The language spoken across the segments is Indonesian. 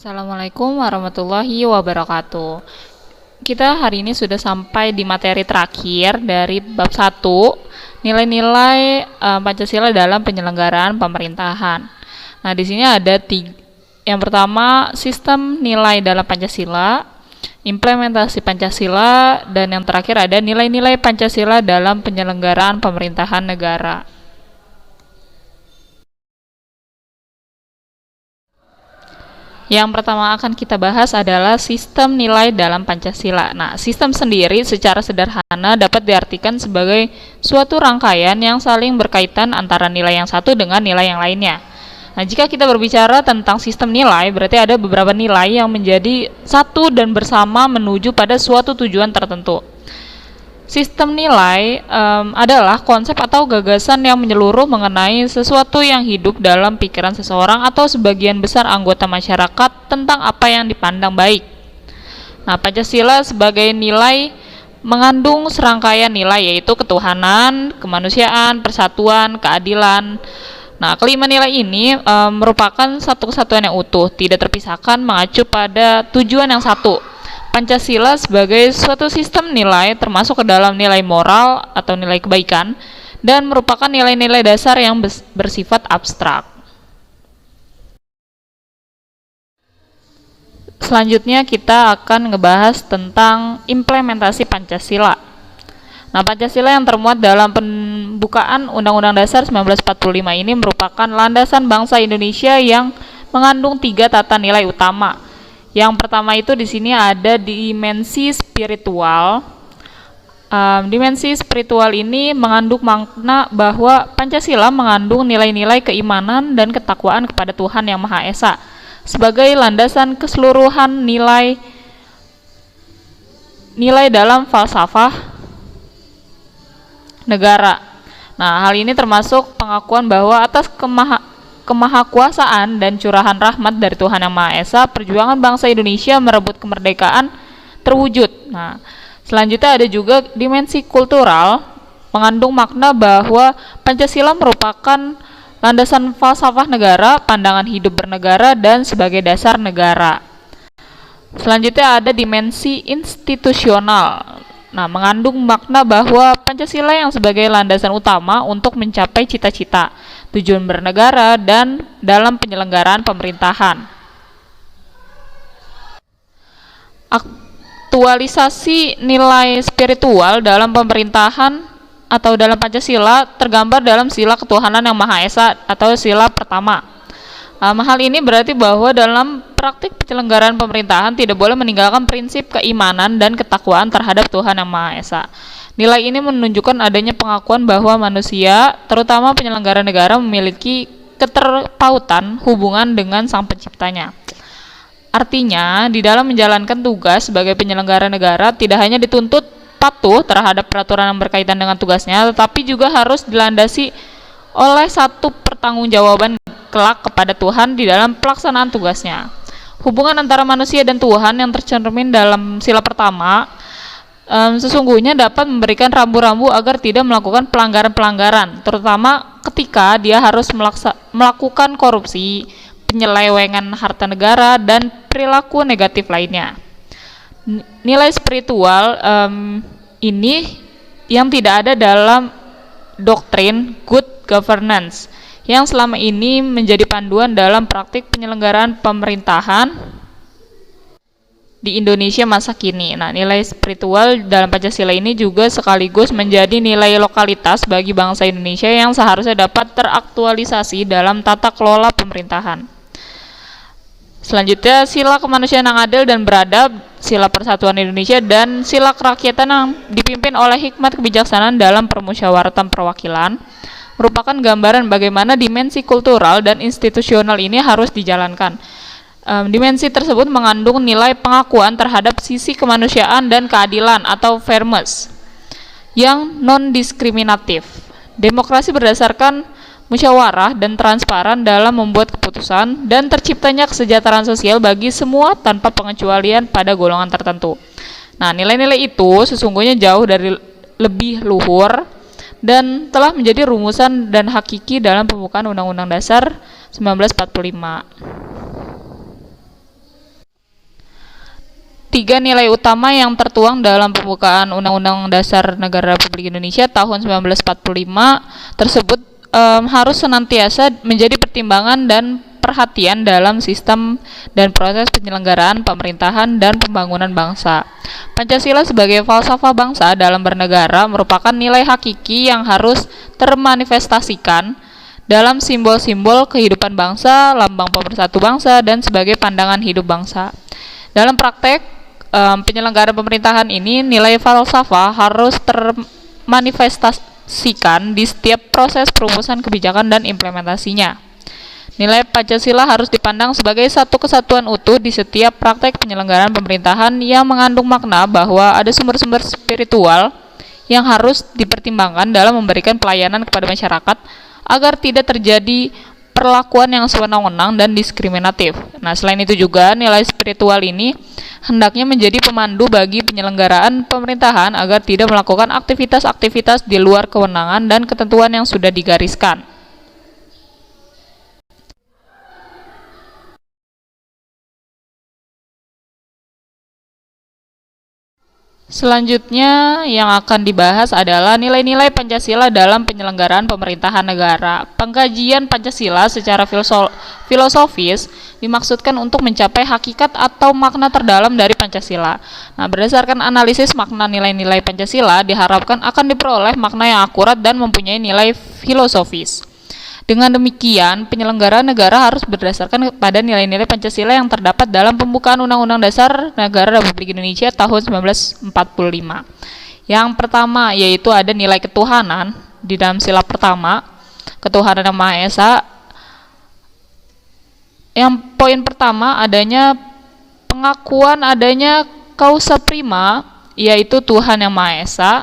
Assalamualaikum warahmatullahi wabarakatuh. Kita hari ini sudah sampai di materi terakhir dari bab 1, nilai-nilai Pancasila dalam penyelenggaraan pemerintahan. Nah, di sini ada tiga. Yang pertama, sistem nilai dalam Pancasila, implementasi Pancasila, dan yang terakhir ada nilai-nilai Pancasila dalam penyelenggaraan pemerintahan negara. Yang pertama akan kita bahas adalah sistem nilai dalam Pancasila. Nah, sistem sendiri secara sederhana dapat diartikan sebagai suatu rangkaian yang saling berkaitan antara nilai yang satu dengan nilai yang lainnya. Nah, jika kita berbicara tentang sistem nilai, berarti ada beberapa nilai yang menjadi satu dan bersama menuju pada suatu tujuan tertentu. Sistem nilai adalah konsep atau gagasan yang menyeluruh mengenai sesuatu yang hidup dalam pikiran seseorang atau sebagian besar anggota masyarakat tentang apa yang dipandang baik. Nah, Pancasila sebagai nilai mengandung serangkaian nilai yaitu ketuhanan, kemanusiaan, persatuan, keadilan. Nah, kelima nilai ini merupakan satu kesatuan yang utuh, tidak terpisahkan, mengacu pada tujuan yang satu. Pancasila sebagai suatu sistem nilai termasuk ke dalam nilai moral atau nilai kebaikan dan merupakan nilai-nilai dasar yang bersifat abstrak. Selanjutnya kita akan ngebahas tentang implementasi Pancasila. Nah, Pancasila yang termuat dalam pembukaan Undang-Undang Dasar 1945 ini merupakan landasan bangsa Indonesia yang mengandung 3 tata nilai utama. Yang pertama itu di sini ada dimensi spiritual. Dimensi spiritual ini mengandung makna bahwa Pancasila mengandung nilai-nilai keimanan dan ketakwaan kepada Tuhan Yang Maha Esa sebagai landasan keseluruhan nilai dalam falsafah negara. Nah, hal ini termasuk pengakuan bahwa atas kemahakuasaan dan curahan rahmat dari Tuhan Yang Maha Esa, perjuangan bangsa Indonesia merebut kemerdekaan terwujud. Nah, selanjutnya ada juga dimensi kultural, mengandung makna bahwa Pancasila merupakan landasan falsafah negara, pandangan hidup bernegara, dan sebagai dasar negara. Selanjutnya ada dimensi institusional. Nah, mengandung makna bahwa Pancasila yang sebagai landasan utama untuk mencapai cita-cita, tujuan bernegara, dan dalam penyelenggaraan pemerintahan. Aktualisasi nilai spiritual dalam pemerintahan atau dalam Pancasila tergambar dalam sila ketuhanan Yang Maha Esa atau sila pertama. Hal ini berarti bahwa dalam praktik penyelenggaraan pemerintahan tidak boleh meninggalkan prinsip keimanan dan ketakwaan terhadap Tuhan Yang Maha Esa. Nilai ini menunjukkan adanya pengakuan bahwa manusia, terutama penyelenggara negara, memiliki keterpautan hubungan dengan Sang Penciptanya. Artinya, di dalam menjalankan tugas sebagai penyelenggara negara tidak hanya dituntut patuh terhadap peraturan yang berkaitan dengan tugasnya, tetapi juga harus dilandasi oleh satu pertanggungjawaban kelak kepada Tuhan di dalam pelaksanaan tugasnya. Hubungan antara manusia dan Tuhan yang tercermin dalam sila pertama sesungguhnya dapat memberikan rambu-rambu agar tidak melakukan pelanggaran-pelanggaran, terutama ketika dia harus melakukan korupsi, penyelewengan harta negara, dan perilaku negatif lainnya. Nilai spiritual ini yang tidak ada dalam doktrin good governance yang selama ini menjadi panduan dalam praktik penyelenggaraan pemerintahan di Indonesia masa kini. Nah, nilai spiritual dalam Pancasila ini juga sekaligus menjadi nilai lokalitas bagi bangsa Indonesia yang seharusnya dapat teraktualisasi dalam tata kelola pemerintahan. Selanjutnya, sila kemanusiaan yang adil dan beradab, sila persatuan Indonesia, dan sila kerakyatan yang dipimpin oleh hikmat kebijaksanaan dalam permusyawaratan perwakilan merupakan gambaran bagaimana dimensi kultural dan institusional ini harus dijalankan. Dimensi tersebut mengandung nilai pengakuan terhadap sisi kemanusiaan dan keadilan atau fairness yang non-diskriminatif. Demokrasi berdasarkan musyawarah dan transparan dalam membuat keputusan dan terciptanya kesejahteraan sosial bagi semua tanpa pengecualian pada golongan tertentu. Nah, nilai-nilai itu sesungguhnya jauh dari lebih luhur dan telah menjadi rumusan dan hakiki dalam pembukaan Undang-Undang Dasar 1945. tiga nilai utama yang tertuang dalam pembukaan Undang-Undang Dasar Negara Republik Indonesia tahun 1945 tersebut harus senantiasa menjadi pertimbangan dan perhatian dalam sistem dan proses penyelenggaraan pemerintahan dan pembangunan bangsa. Pancasila sebagai falsafah bangsa dalam bernegara merupakan nilai hakiki yang harus termanifestasikan dalam simbol-simbol kehidupan bangsa, lambang pemersatu bangsa, dan sebagai pandangan hidup bangsa. Dalam praktek penyelenggaraan pemerintahan ini, nilai falsafah harus termanifestasikan di setiap proses perumusan kebijakan dan implementasinya. Nilai Pancasila harus dipandang sebagai satu kesatuan utuh di setiap praktek penyelenggaraan pemerintahan yang mengandung makna bahwa ada sumber-sumber spiritual yang harus dipertimbangkan dalam memberikan pelayanan kepada masyarakat agar tidak terjadi perlakuan yang sewenang-wenang dan diskriminatif. Nah, selain itu juga nilai spiritual ini hendaknya menjadi pemandu bagi penyelenggaraan pemerintahan agar tidak melakukan aktivitas-aktivitas di luar kewenangan dan ketentuan yang sudah digariskan. Selanjutnya yang akan dibahas adalah nilai-nilai Pancasila dalam penyelenggaraan pemerintahan negara. Pengkajian Pancasila secara filosofis dimaksudkan untuk mencapai hakikat atau makna terdalam dari Pancasila. Nah, berdasarkan analisis makna nilai-nilai Pancasila diharapkan akan diperoleh makna yang akurat dan mempunyai nilai filosofis. Dengan demikian, penyelenggaraan negara harus berdasarkan pada nilai-nilai Pancasila yang terdapat dalam pembukaan Undang-Undang Dasar Negara Republik Indonesia tahun 1945. Yang pertama yaitu ada nilai ketuhanan di dalam sila pertama, ketuhanan yang Maha Esa. Yang poin pertama adanya pengakuan adanya causa prima, yaitu Tuhan yang Maha Esa.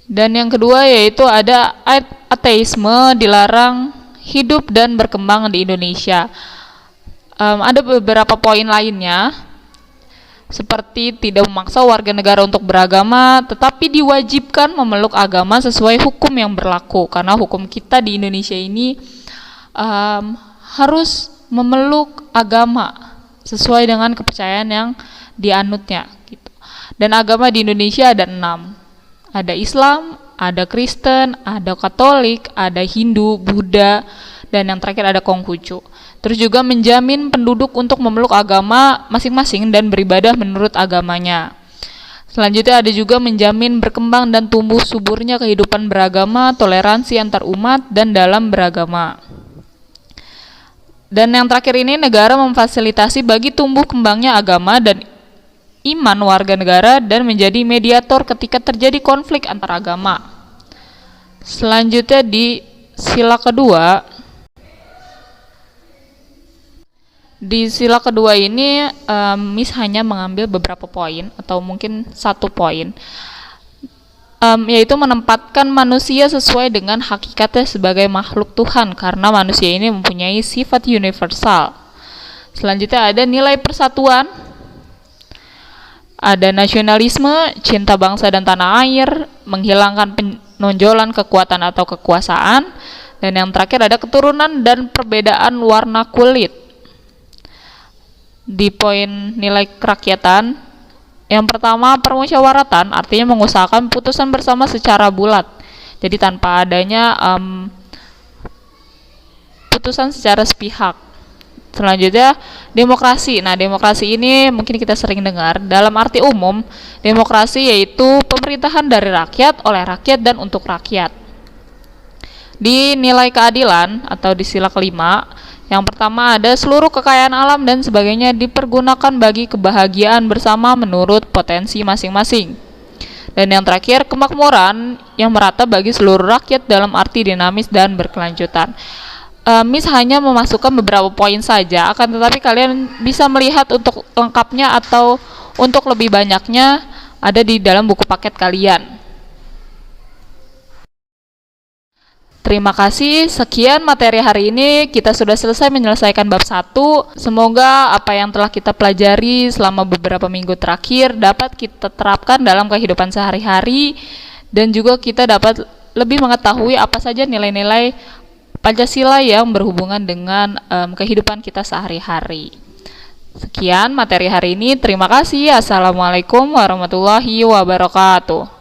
Dan yang kedua yaitu ada ateisme dilarang hidup dan berkembang di Indonesia. Ada beberapa poin lainnya seperti tidak memaksa warga negara untuk beragama, tetapi diwajibkan memeluk agama sesuai hukum yang berlaku, karena hukum kita di Indonesia ini harus memeluk agama sesuai dengan kepercayaan yang dianutnya gitu. Dan agama di Indonesia ada 6. Ada Islam, ada Kristen, ada Katolik, ada Hindu, Buddha, dan yang terakhir ada Konghucu. Terus juga menjamin penduduk untuk memeluk agama masing-masing dan beribadah menurut agamanya. Selanjutnya ada juga menjamin berkembang dan tumbuh suburnya kehidupan beragama, toleransi antar umat, dan dalam beragama. Dan yang terakhir ini negara memfasilitasi bagi tumbuh kembangnya agama dan iman warga negara dan menjadi mediator ketika terjadi konflik antar agama. Selanjutnya di sila kedua. Di sila kedua ini Miss hanya mengambil beberapa poin atau mungkin satu poin, yaitu menempatkan manusia sesuai dengan hakikatnya sebagai makhluk Tuhan karena manusia ini mempunyai sifat universal. Selanjutnya ada nilai persatuan. Ada nasionalisme, cinta bangsa dan tanah air, menghilangkan penonjolan kekuatan atau kekuasaan, dan yang terakhir ada keturunan dan perbedaan warna kulit. Di poin nilai kerakyatan, yang pertama permusyawaratan, artinya mengusahakan putusan bersama secara bulat, jadi tanpa adanya putusan secara sepihak. Selanjutnya demokrasi. Nah, demokrasi ini mungkin kita sering dengar. Dalam arti umum, demokrasi yaitu pemerintahan dari rakyat, oleh rakyat, dan untuk rakyat. Di nilai keadilan atau di sila kelima, yang pertama ada seluruh kekayaan alam dan sebagainya dipergunakan bagi kebahagiaan bersama menurut potensi masing-masing. Dan yang terakhir kemakmuran yang merata bagi seluruh rakyat dalam arti dinamis dan berkelanjutan. Miss hanya memasukkan beberapa poin saja, akan tetapi kalian bisa melihat untuk lengkapnya atau untuk lebih banyaknya ada di dalam buku paket kalian. Terima kasih, sekian materi hari ini. Kita sudah selesai menyelesaikan bab 1. Semoga apa yang telah kita pelajari selama beberapa minggu terakhir dapat kita terapkan dalam kehidupan sehari-hari, dan juga kita dapat lebih mengetahui apa saja nilai-nilai Pancasila yang berhubungan dengan kehidupan kita sehari-hari. Sekian materi hari ini. Terima kasih. Assalamualaikum warahmatullahi wabarakatuh.